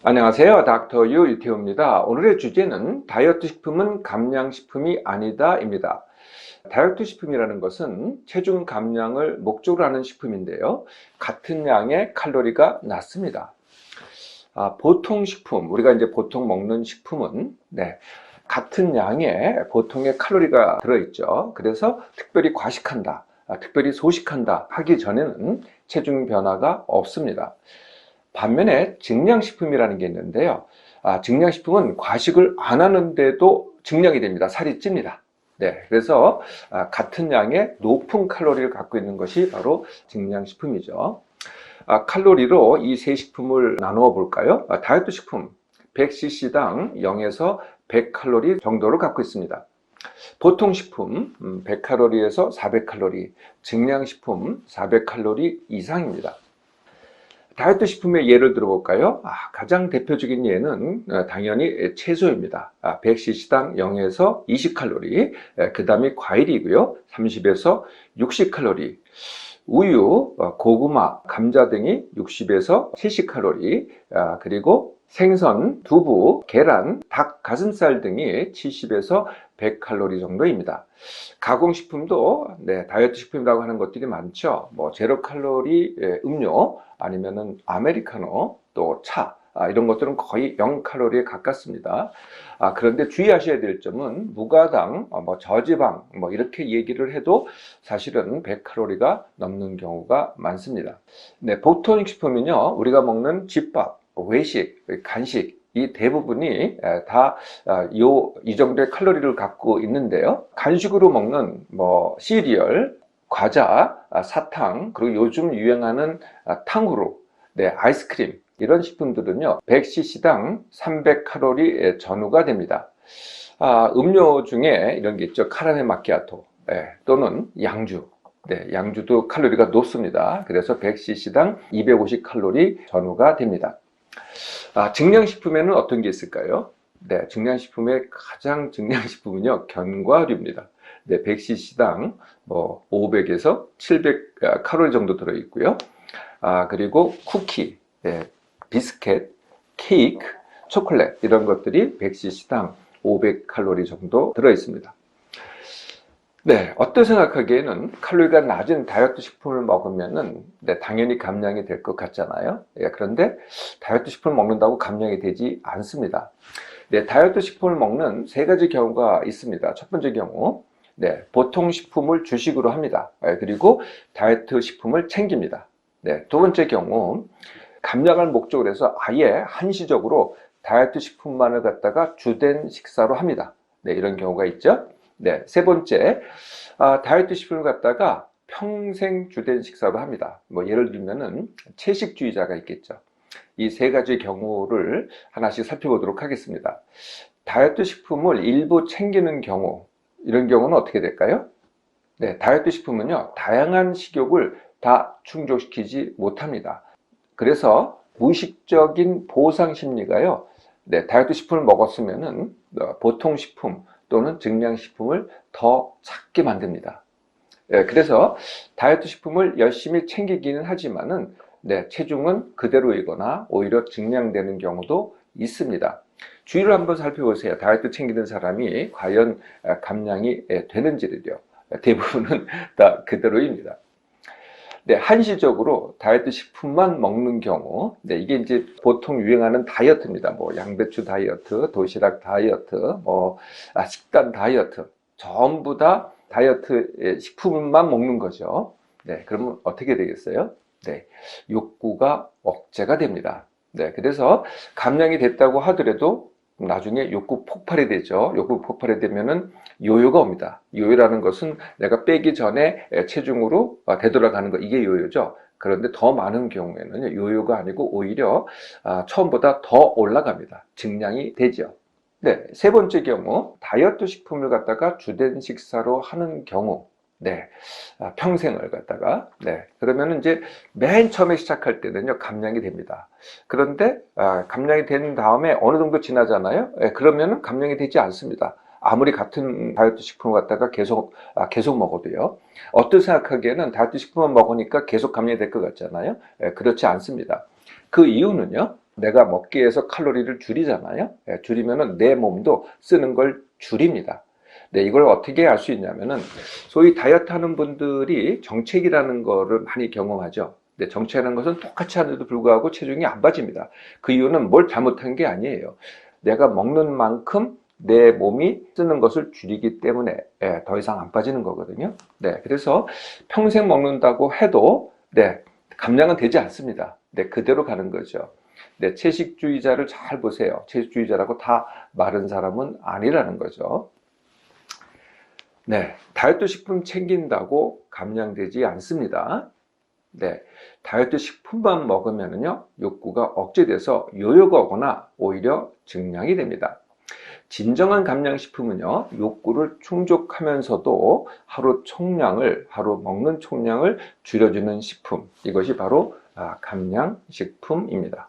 안녕하세요. 닥터 유 유태우입니다. 오늘의 주제는 다이어트 식품은 감량식품이 아니다입니다. 다이어트 식품이라는 것은 체중 감량을 목적으로 하는 식품인데요. 같은 양의 칼로리가 낮습니다. 보통 식품, 우리가 이제 보통 먹는 식품은 같은 양의 보통의 칼로리가 들어있죠. 그래서 특별히 과식한다, 특별히 소식한다 하기 전에는 체중 변화가 없습니다. 반면에 증량식품이라는 게 있는데요. 증량식품은 과식을 안 하는데도 증량이 됩니다. 살이 찝니다. 그래서 같은 양의 높은 칼로리를 갖고 있는 것이 바로 증량식품이죠. 칼로리로 이 세 식품을 나누어 볼까요? 다이어트 식품 100cc당 0에서 100칼로리 정도를 갖고 있습니다. 보통 식품 100칼로리에서 400칼로리, 증량식품 400칼로리 이상입니다. 다이어트 식품의 예를 들어볼까요? 가장 대표적인 예는 당연히 채소입니다. 100cc당 0에서 20칼로리, 그 다음이 과일이고요. 30에서 60칼로리, 우유, 고구마, 감자 등이 60에서 70칼로리, 그리고 생선, 두부, 계란, 닭, 가슴살 등이 70에서 100칼로리 정도입니다. 가공식품도 다이어트 식품이라고 하는 것들이 많죠. 제로 칼로리 음료, 아니면은 아메리카노, 또 차, 이런 것들은 거의 0칼로리에 가깝습니다. 그런데 주의하셔야 될 점은 무가당, 저지방, 이렇게 얘기를 해도 사실은 100칼로리가 넘는 경우가 많습니다. 보통 식품은요, 우리가 먹는 집밥, 외식, 간식, 이 대부분이 다 이 정도의 칼로리를 갖고 있는데요. 간식으로 먹는 시리얼, 과자, 사탕, 그리고 요즘 유행하는 탕후루, 아이스크림, 이런 식품들은요 100cc당 300칼로리 전후가 됩니다. 음료 중에 이런 게 있죠. 카라멜 마키아토, 또는 양주. 양주도 칼로리가 높습니다. 그래서 100cc당 250칼로리 전후가 됩니다. 증량식품에는 어떤 게 있을까요? 증량식품의 가장 증량식품은요 견과류입니다. 100cc당 500에서 700칼로리 정도 들어있고요. 그리고 쿠키, 비스켓, 케이크, 초콜릿, 이런 것들이 100cc당 500칼로리 정도 들어있습니다. 어떤 생각하기에는 칼로리가 낮은 다이어트 식품을 먹으면은 당연히 감량이 될 것 같잖아요. 그런데 다이어트 식품을 먹는다고 감량이 되지 않습니다. 다이어트 식품을 먹는 세 가지 경우가 있습니다. 첫 번째 경우, 보통 식품을 주식으로 합니다. 그리고 다이어트 식품을 챙깁니다. 두 번째 경우, 감량을 목적으로 해서 아예 한시적으로 다이어트 식품만을 갖다가 주된 식사로 합니다. 이런 경우가 있죠. 세 번째, 다이어트 식품을 갖다가 평생 주된 식사로 합니다. 예를 들면은 채식주의자가 있겠죠. 이 세 가지 경우를 하나씩 살펴보도록 하겠습니다. 다이어트 식품을 일부 챙기는 경우, 이런 경우는 어떻게 될까요? 다이어트 식품은요, 다양한 식욕을 다 충족시키지 못합니다. 그래서 무의식적인 보상 심리가요, 다이어트 식품을 먹었으면은 보통 식품 또는 증량식품을 더 찾게 만듭니다. 그래서 다이어트 식품을 열심히 챙기기는 하지만은 체중은 그대로이거나 오히려 증량되는 경우도 있습니다. 주의를 한번 살펴보세요. 다이어트 챙기는 사람이 과연 감량이 되는지를요. 대부분은 다 그대로입니다. 한시적으로 다이어트 식품만 먹는 경우, 이게 이제 보통 유행하는 다이어트입니다. 양배추 다이어트, 도시락 다이어트, 식단 다이어트, 전부 다 다이어트 식품만 먹는 거죠. 그러면 어떻게 되겠어요? 욕구가 억제가 됩니다. 그래서 감량이 됐다고 하더라도 나중에 욕구 폭발이 되죠. 욕구 폭발이 되면은 요요가 옵니다. 요요라는 것은 내가 빼기 전에 체중으로 되돌아가는 거, 이게 요요죠. 그런데 더 많은 경우에는 요요가 아니고 오히려 처음보다 더 올라갑니다. 증량이 되죠. 세 번째 경우, 다이어트 식품을 갖다가 주된 식사로 하는 경우, 평생을 갖다가, 그러면 이제 맨 처음에 시작할 때는요, 감량이 됩니다. 그런데, 감량이 된 다음에 어느 정도 지나잖아요? 그러면은 감량이 되지 않습니다. 아무리 같은 다이어트 식품을 갖다가 계속 먹어도요. 어떤 생각하기에는 다이어트 식품을 먹으니까 계속 감량이 될 것 같잖아요. 그렇지 않습니다. 그 이유는요, 내가 먹기 위해서 칼로리를 줄이잖아요. 예, 줄이면은 내 몸도 쓰는 걸 줄입니다. 네, 이걸 어떻게 알 수 있냐면은 소위 다이어트 하는 분들이 정체기라는 거를 많이 경험하죠. 네, 정체라는 것은 똑같이 하는데도 불구하고 체중이 안 빠집니다. 그 이유는 뭘 잘못한 게 아니에요. 내가 먹는 만큼 내 몸이 쓰는 것을 줄이기 때문에 더 이상 안 빠지는 거거든요. 네, 그래서 평생 먹는다고 해도 감량은 되지 않습니다. 그대로 가는 거죠. 채식주의자를 잘 보세요. 채식주의자라고 다 마른 사람은 아니라는 거죠. 다이어트 식품 챙긴다고 감량되지 않습니다. 다이어트 식품만 먹으면요, 욕구가 억제돼서 요요가 오거나 오히려 증량이 됩니다. 진정한 감량식품은요, 욕구를 충족하면서도 하루 먹는 총량을 줄여주는 식품. 이것이 바로 감량식품입니다.